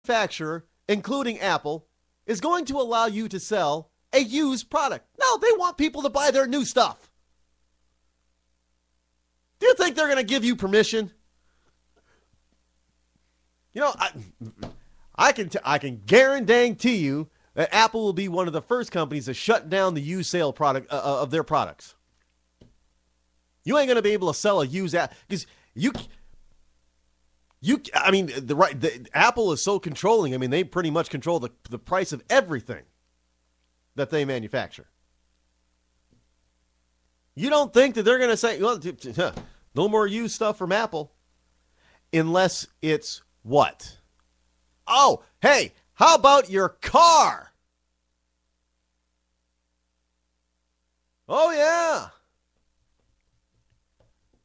manufacturer, including Apple, is going to allow you to sell a used product. No, they want people to buy their new stuff. Do you think they're going to give you permission? You know, I can guarantee you that Apple will be one of the first companies to shut down the used sale product of their products. You ain't going to be able to sell a used app because Apple is so controlling. I mean, they pretty much control the price of everything that they manufacture. You don't think that they're going to say, well, no more used stuff from Apple unless it's what? Oh, hey, how about your car? Oh, yeah.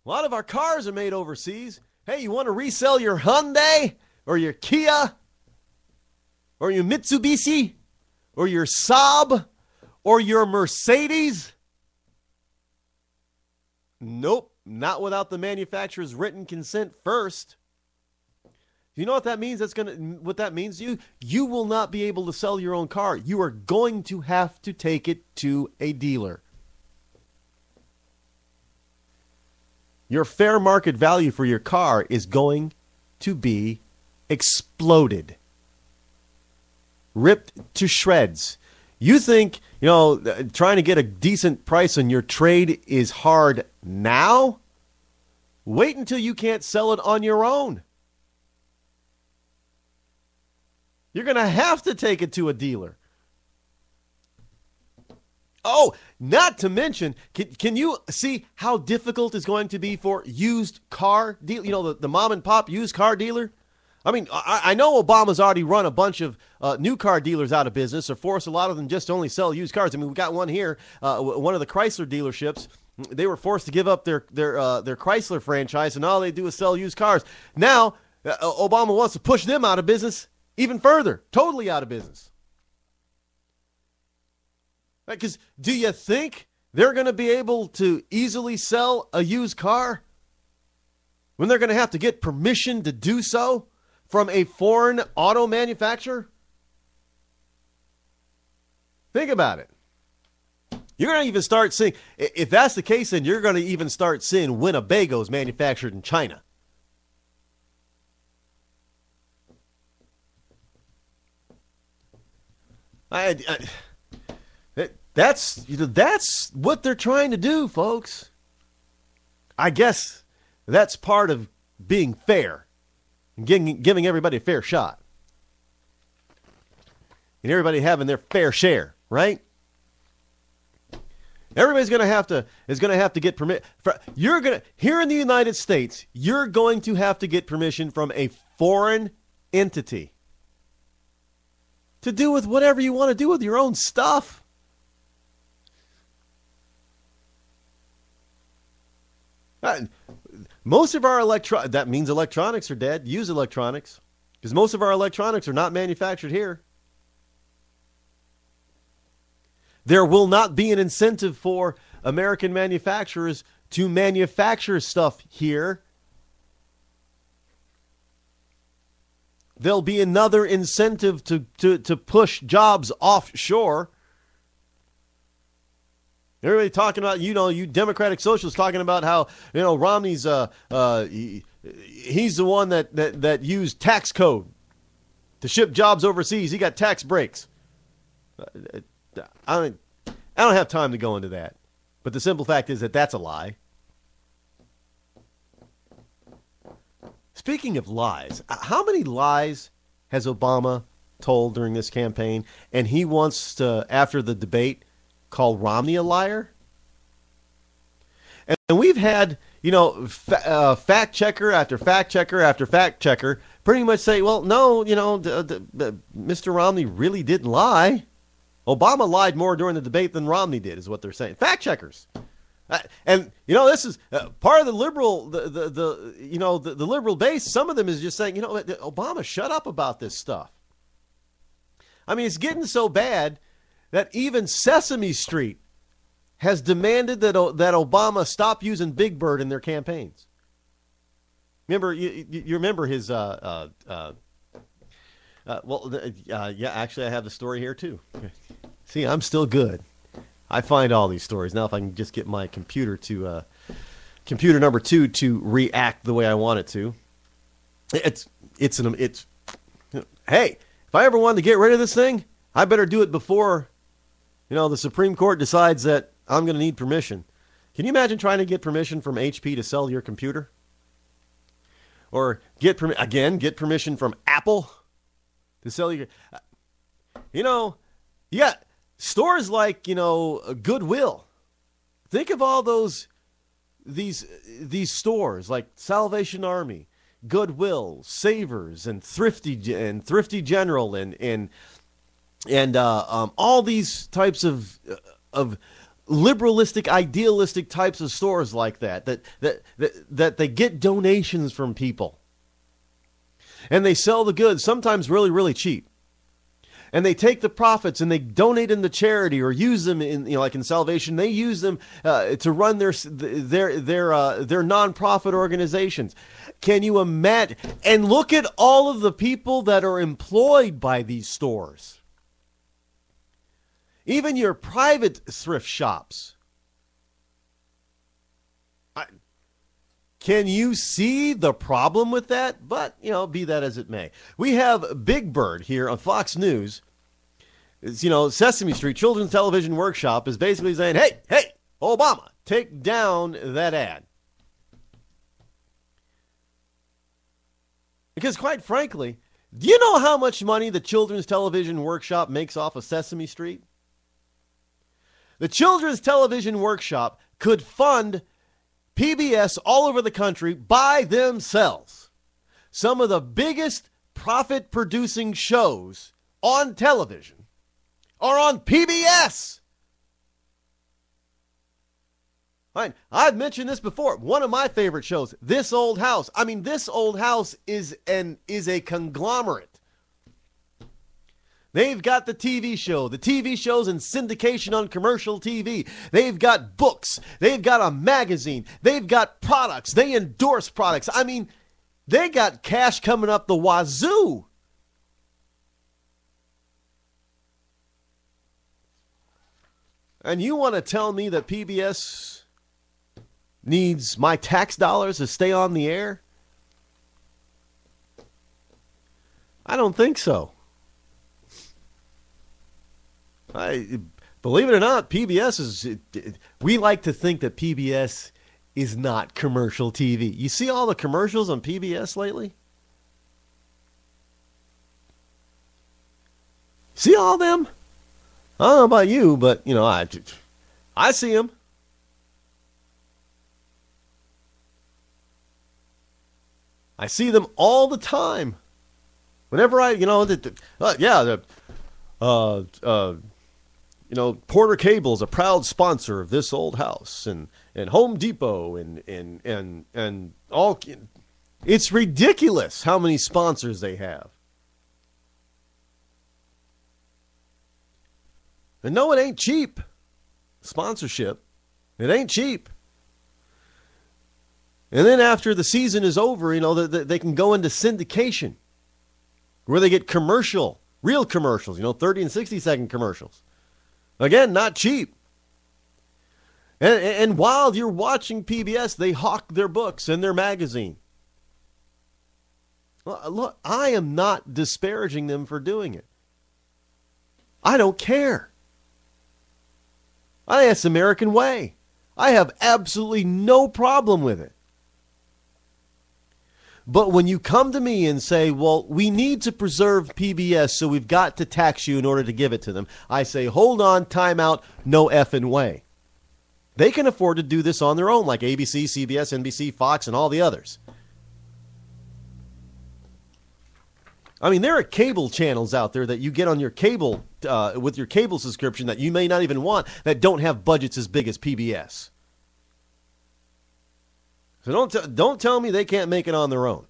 A lot of our cars are made overseas. Hey, you want to resell your Hyundai or your Kia or your Mitsubishi or your Saab or your Mercedes? Nope, not without the manufacturer's written consent first. You know what that means? What that means to you? You will not be able to sell your own car. You are going to have to take it to a dealer. Your fair market value for your car is going to be exploded, ripped to shreds. You think, trying to get a decent price on your trade is hard now? Wait until you can't sell it on your own. You're going to have to take it to a dealer. Oh, not to mention, can you see how difficult it's going to be for used car deal? The mom and pop used car dealer. I mean, I know Obama's already run a bunch of new car dealers out of business, or forced a lot of them just to only sell used cars. I mean, we got one here, one of the Chrysler dealerships. They were forced to give up their Chrysler franchise, and all they do is sell used cars. Now, Obama wants to push them out of business even further, totally out of business. Because do you think they're going to be able to easily sell a used car when they're going to have to get permission to do so from a foreign auto manufacturer? Think about it. You're going to even start seeing, if that's the case, then you're going to even start seeing Winnebagos manufactured in China. That's what they're trying to do, folks. I guess that's part of being fair and giving everybody a fair shot, and everybody having their fair share, right? Everybody's going to have to get permit. Here in the United States, you're going to have to get permission from a foreign entity to do with whatever you want to do with your own stuff. Most of our that means electronics are dead. Use electronics, because most of our electronics are not manufactured here. There will not be an incentive for American manufacturers to manufacture stuff here. There'll be another incentive to push jobs offshore. Everybody talking about, you Democratic socialists talking about how, Romney's, he's the one that used tax code to ship jobs overseas. He got tax breaks. I don't have time to go into that. But the simple fact is that that's a lie. Speaking of lies, how many lies has Obama told during this campaign? And he wants to, after the debate, call Romney a liar? And we've had, fact checker after fact checker after fact checker pretty much say, well, no, Mr. Romney really didn't lie. Obama lied more during the debate than Romney did, is what they're saying. Fact checkers. And this is part of the liberal, the liberal base. Some of them is just saying, Obama, shut up about this stuff. I mean, it's getting so bad that even Sesame Street has demanded that Obama stop using Big Bird in their campaigns. Remember, you remember his Yeah, actually, I have the story here, too. See, I'm still good. I find all these stories. Now, if I can just get my computer number 2 to react the way I want it to. Hey, if I ever wanted to get rid of this thing, I better do it before, the Supreme Court decides that I'm going to need permission. Can you imagine trying to get permission from HP to sell your computer? Or get permission from Apple to sell your... you got stores like, Goodwill. Think of all these stores like Salvation Army, Goodwill, Savers, and Thrifty General, and all these types of liberalistic, idealistic types of stores like that they get donations from people, and they sell the goods sometimes really, really cheap, and they take the profits and they donate them to charity or use them in, like in Salvation, they use them to run their nonprofit organizations. Can you imagine? And look at all of the people that are employed by these stores. Even your private thrift shops. Can you see the problem with that? But, be that as it may. We have Big Bird here on Fox News. Sesame Street Children's Television Workshop is basically saying, hey, Obama, take down that ad. Because quite frankly, do you know how much money the Children's Television Workshop makes off of Sesame Street? The Children's Television Workshop could fund PBS all over the country by themselves. Some of the biggest profit-producing shows on television are on PBS. Fine. I've mentioned this before. One of my favorite shows, This Old House. This Old House is a conglomerate. They've got the TV show. The TV show's in syndication on commercial TV. They've got books. They've got a magazine. They've got products. They endorse products. They got cash coming up the wazoo. And you want to tell me that PBS needs my tax dollars to stay on the air? I don't think so. Believe it or not, we like to think that PBS is not commercial TV. You see all the commercials on PBS lately? See all of them? I don't know about you, but, I see them. I see them all the time. Whenever Porter Cable is a proud sponsor of This Old House, and Home Depot, and all. It's ridiculous how many sponsors they have. And no, it ain't cheap. Sponsorship. It ain't cheap. And then after the season is over, they can go into syndication, where they get real commercials, 30 and 60-second commercials. Again, not cheap. And while you're watching PBS, they hawk their books and their magazine. Look, I am not disparaging them for doing it. I don't care. That's the American way. I have absolutely no problem with it. But when you come to me and say, well, we need to preserve PBS, so we've got to tax you in order to give it to them, I say, hold on, time out, no effing way. They can afford to do this on their own, like ABC, CBS, NBC, Fox, and all the others. There are cable channels out there that you get on your cable, with your cable subscription that you may not even want, that don't have budgets as big as PBS. So don't tell me they can't make it on their own.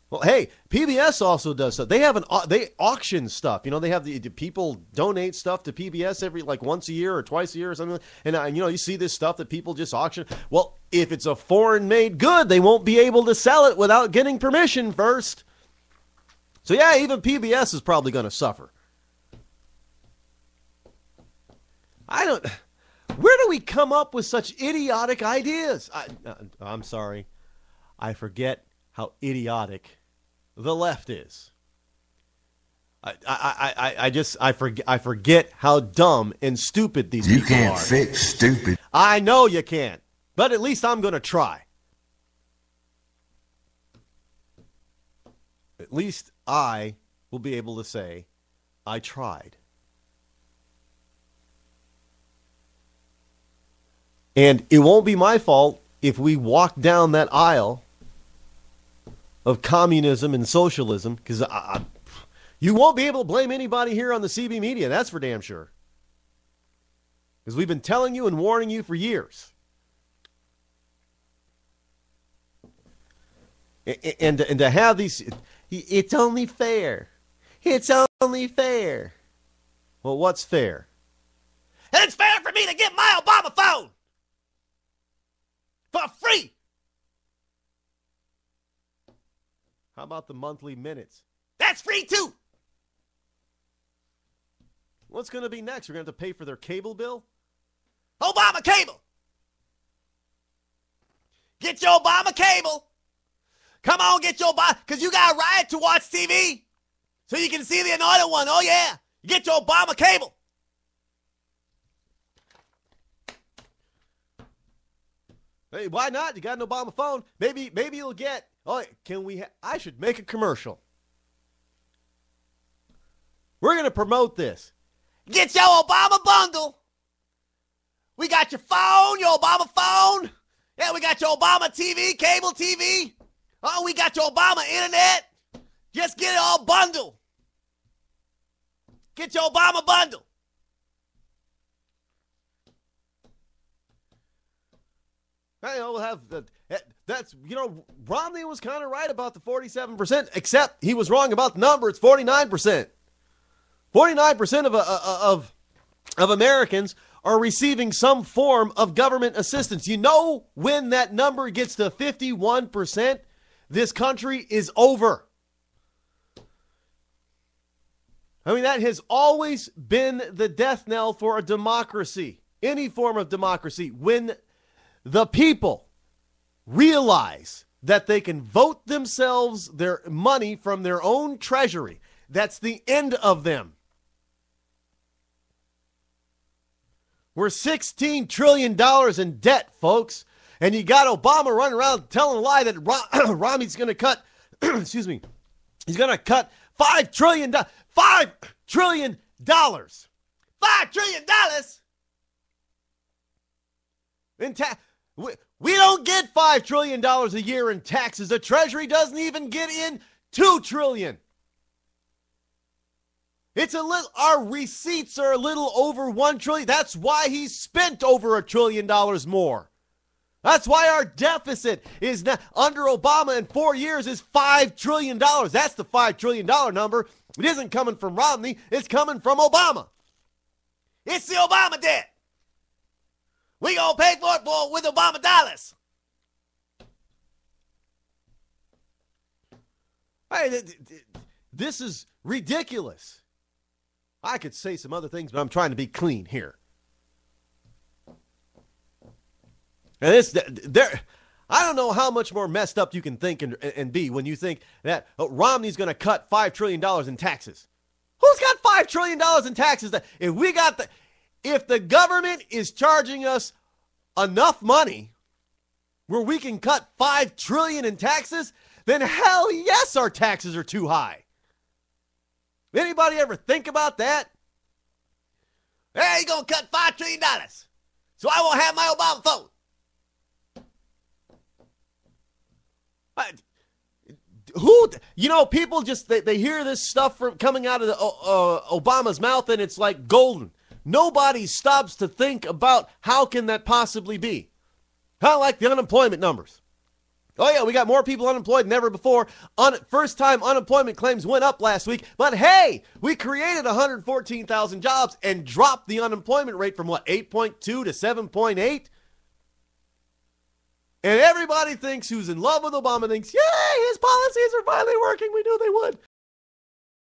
Well, hey, PBS also does stuff. They auction stuff. They have the people donate stuff to PBS every once a year or twice a year or something. And you see this stuff that people just auction. Well, if it's a foreign made good, they won't be able to sell it without getting permission first. So yeah, even PBS is probably going to suffer. Where do we come up with such idiotic ideas? I'm sorry. I forget how idiotic the left is. I forget how dumb and stupid these people are. You can't fix stupid. I know you can't, but at least I'm going to try. At least I will be able to say, I tried. And it won't be my fault if we walk down that aisle of communism and socialism, because you won't be able to blame anybody here on the CB media. That's for damn sure. Because we've been telling you and warning you for years. And to have these, it's only fair. It's only fair. Well, what's fair? It's fair for me to get my Obama phone for free. How about the monthly minutes? That's free too. What's going to be next? We're going to have to pay for their cable bill? Obama cable. Get your Obama cable. Come on, get your Obama, because you got a right to watch TV so you can see the anointed one. Oh, yeah. Get your Obama cable. Hey, why not? You got an Obama phone. Maybe you'll get, I should make a commercial. We're going to promote this. Get your Obama bundle. We got your phone, your Obama phone. Yeah, we got your Obama TV, cable TV. Oh, we got your Obama internet. Just get it all bundled. Get your Obama bundle. Hey, we'll have that's, Romney was kind of right about the 47%, except he was wrong about the number. It's 49%. 49% of Americans are receiving some form of government assistance. You know, when that number gets to 51%, this country is over. I mean, that has always been the death knell for a democracy, any form of democracy. When the people realize that they can vote themselves their money from their own treasury, that's the end of them. We're $16 trillion in debt, folks. And you got Obama running around telling a lie that Romney's going to cut, he's going to cut $5 trillion. $5 trillion. $5 trillion in tax. We don't get $5 trillion a year in taxes. The Treasury doesn't even get in $2 trillion. Our receipts are a little over $1 trillion. That's why he spent over $1 trillion more. That's why our deficit is now, under Obama in 4 years, is $5 trillion. That's the $5 trillion number. It isn't coming from Romney. It's coming from Obama. It's the Obama debt. We gonna pay for it with Obama dollars. Hey, this is ridiculous. I could say some other things, but I'm trying to be clean here. And I don't know how much more messed up you can think and be when you think that Romney's going to cut $5 trillion in taxes. Who's got $5 trillion in taxes? If the government is charging us enough money where we can cut $5 trillion in taxes, then hell yes, our taxes are too high. Anybody ever think about that? Hey, you're going to cut $5 trillion, so I won't have my Obama phone. People just, they hear this stuff coming out of Obama's mouth, and it's like golden. Nobody stops to think about how can that possibly be. Kind of like the unemployment numbers. Oh, yeah, we got more people unemployed than ever before. First-time unemployment claims went up last week. But, hey, we created 114,000 jobs and dropped the unemployment rate from, 8.2 to 7.8? And everybody who's in love with Obama thinks, yay, his policies are finally working. We knew they would.